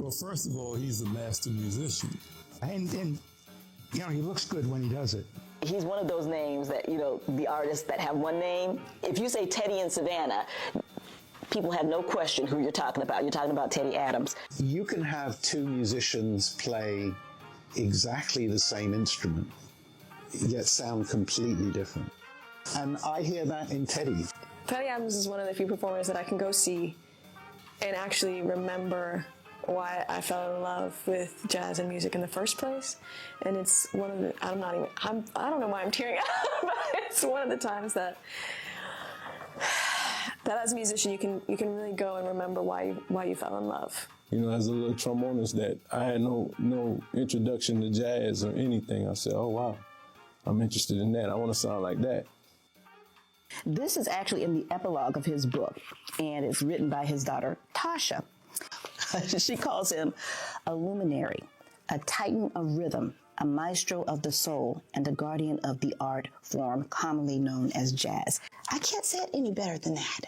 Well, first of all, he's a master musician. And you know, he looks good when he does it. He's one of those names that, you know, the artists that have one name. If you say Teddy and Savannah, people have no question who you're talking about. You're talking about Teddy Adams. You can have two musicians play exactly the same instrument, yet sound completely different. And I hear that in Teddy. Teddy Adams is one of the few performers that I can go see and actually remember why I fell in love with jazz and music in the first place. And it's one of the, I don't know why I'm tearing up, but it's one of the times that as a musician you can really go and remember why you fell in love. You know, as a little trombonist that I had no introduction to jazz or anything, I said, oh wow, I'm interested in that. I want to sound like that. This is actually in the epilogue of his book, and it's written by his daughter, Tasha. She calls him a luminary, a titan of rhythm, a maestro of the soul, and a guardian of the art form commonly known as jazz. I can't say it any better than that.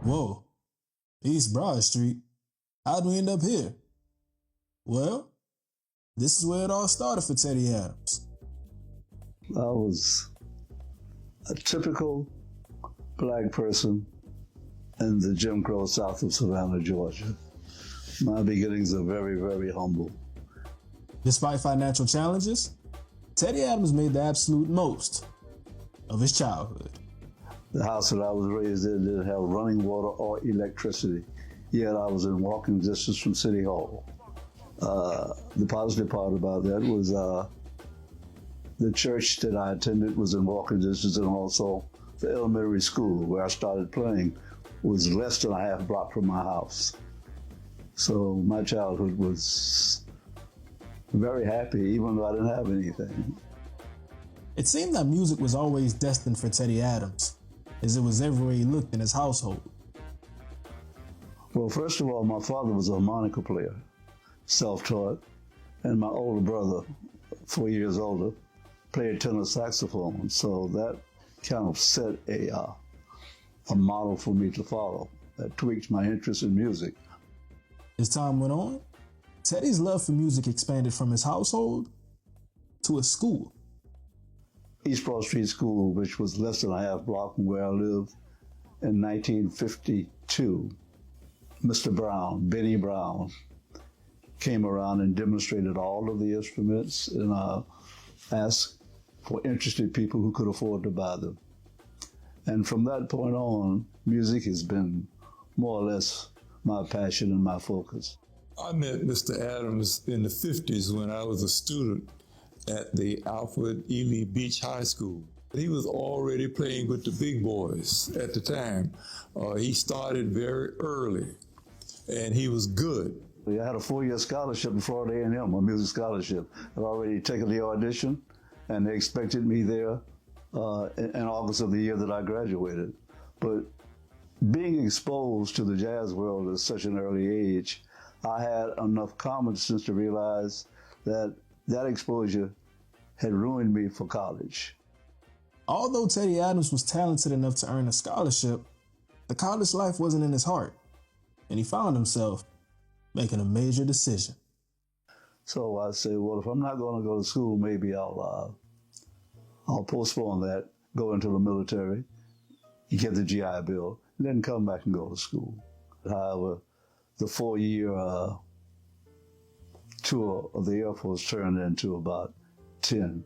Whoa, East Broad Street. How'd we end up here? Well, this is where it all started for Teddy Adams. I was a typical black person in the Jim Crow South of Savannah, Georgia. My beginnings are very, very humble. Despite financial challenges, Teddy Adams made the absolute most of his childhood. The house that I was raised in didn't have running water or electricity, yet I was in walking distance from City Hall. The positive part about that was the church that I attended was in walking distance, and also the elementary school where I started playing was less than a half block from my house. So my childhood was very happy, even though I didn't have anything. It seemed that music was always destined for Teddy Adams, as it was everywhere he looked in his household. Well, first of all, my father was a harmonica player, self-taught, and my older brother, 4 years older, played tenor saxophone. So that kind of set a model for me to follow that tweaked my interest in music. As time went on, Teddy's love for music expanded from his household to his school. East Broad Street School, which was less than a half block from where I lived, in 1952, Mr. Brown, Benny Brown, came around and demonstrated all of the instruments, and asked for interested people who could afford to buy them. And from that point on, music has been more or less my passion and my focus. I met Mr. Adams in the 50s when I was a student at the Alfred Ely Beach High School. He was already playing with the big boys at the time. He started very early, and he was good. I had a 4-year scholarship at Florida A&M, a music scholarship. I'd already taken the audition, and they expected me there in August of the year that I graduated. But being exposed to the jazz world at such an early age, I had enough common sense to realize that that exposure had ruined me for college. Although Teddy Adams was talented enough to earn a scholarship, the college life wasn't in his heart, and he found himself making a major decision. So I said, well, if I'm not going to go to school, maybe I'll postpone that, go into the military, get the GI Bill, and then come back and go to school. However, the 4-year tour of the Air Force turned into about 10.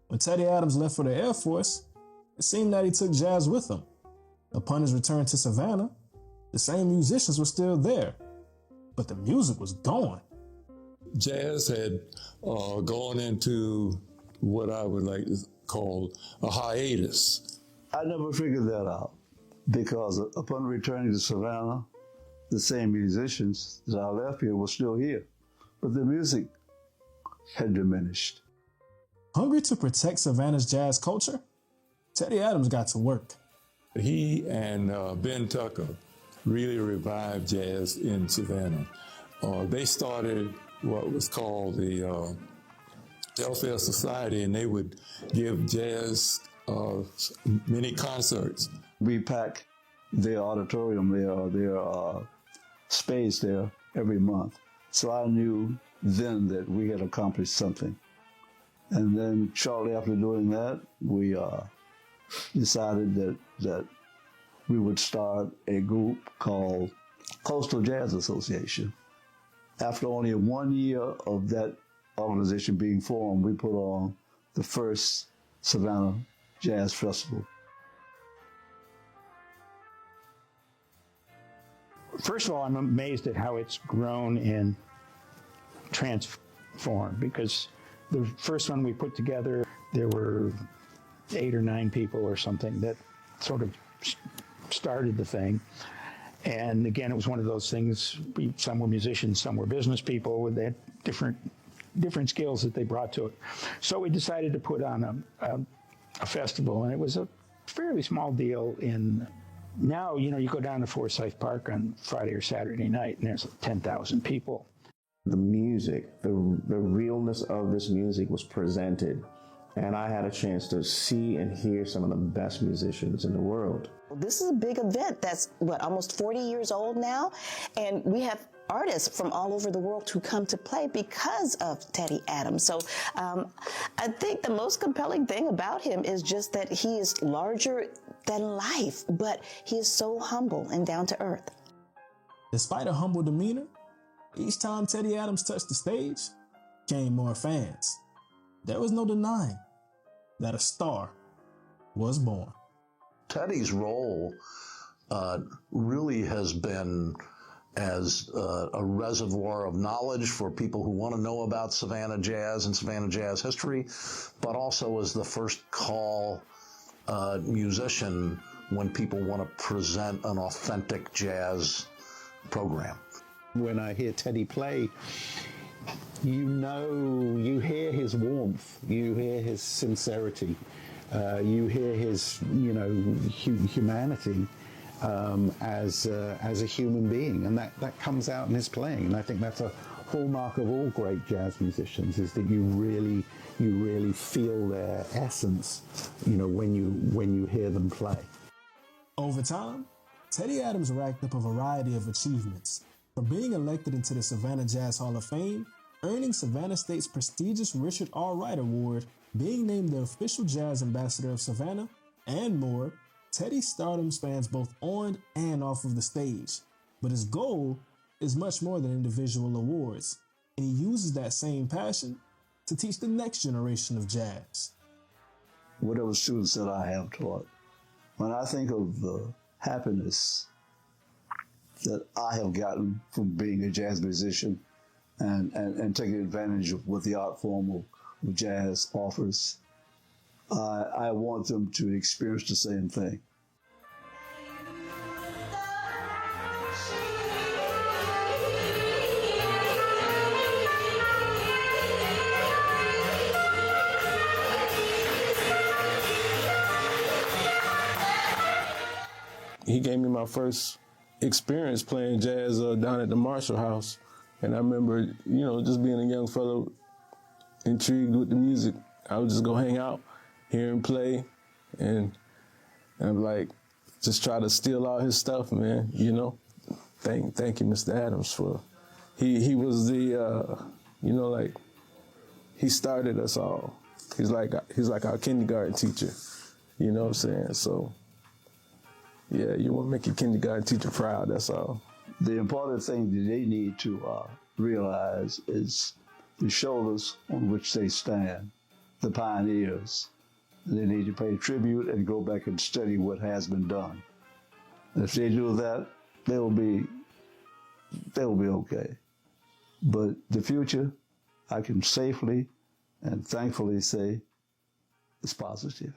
When Teddy Adams left for the Air Force, it seemed that he took jazz with him. Upon his return to Savannah, the same musicians were still there, but the music was gone. Jazz had gone into what I would like to call a hiatus. I never figured that out because upon returning to Savannah, the same musicians that I left here were still here, but the music had diminished. Hungry to protect Savannah's jazz culture, Teddy Adams got to work. He and Ben Tucker really revived jazz in Savannah. They started what was called the welfare society, and they would give jazz mini concerts. We pack their auditorium there, their space there every month. So I knew then that we had accomplished something. And then shortly after doing that, we decided that we would start a group called Coastal Jazz Association. After only 1 year of that organization being formed, we put on the first Savannah Jazz Festival. First of all, I'm amazed at how it's grown and transformed, because the first one we put together, there were 8 or 9 people or something that sort of started the thing. And again, it was one of those things, some were musicians, some were business people with that different skills that they brought to it. So we decided to put on a festival, and it was a fairly small deal. Now, you go down to Forsyth Park on Friday or Saturday night, and there's 10,000 people. The music, the realness of this music was presented, and I had a chance to see and hear some of the best musicians in the world. This is a big event that's, almost 40 years old now, and we have artists from all over the world who come to play because of Teddy Adams. So I think the most compelling thing about him is just that he is larger than life, but he is so humble and down to earth. Despite a humble demeanor, each time Teddy Adams touched the stage, came more fans. There was no denying that a star was born. Teddy's role really has been as a reservoir of knowledge for people who want to know about Savannah jazz and Savannah jazz history, but also as the first call musician when people want to present an authentic jazz program. When I hear Teddy play, you hear his warmth, you hear his sincerity, you hear his, humanity as a human being, and that comes out in his playing. And I think that's a hallmark of all great jazz musicians, is that you really feel their essence, when you hear them play. Over time, Teddy Adams racked up a variety of achievements, from being elected into the Savannah Jazz Hall of Fame, earning Savannah State's prestigious Richard R. Wright Award, being named the official jazz ambassador of Savannah, and more. Teddy's stardom spans both on and off of the stage, but his goal is much more than individual awards, and he uses that same passion to teach the next generation of jazz. Whatever students that I have taught, when I think of the happiness that I have gotten from being a jazz musician and taking advantage of what the art form of jazz offers, I want them to experience the same thing. He gave me my first experience playing jazz down at the Marshall House. And I remember, just being a young fellow, intrigued with the music. I would just go hang out, hear him play, and I'm like, just try to steal all his stuff, man, Thank you, Mr. Adams, for, he was the, he started us all. He's like our kindergarten teacher, you know what I'm saying? So, yeah, you want to make your kindergarten teacher proud, that's all. The important thing that they need to realize is the shoulders on which they stand, the pioneers. They need to pay tribute and go back and study what has been done. And if they do that, they'll be okay. But the future, I can safely and thankfully say, is positive.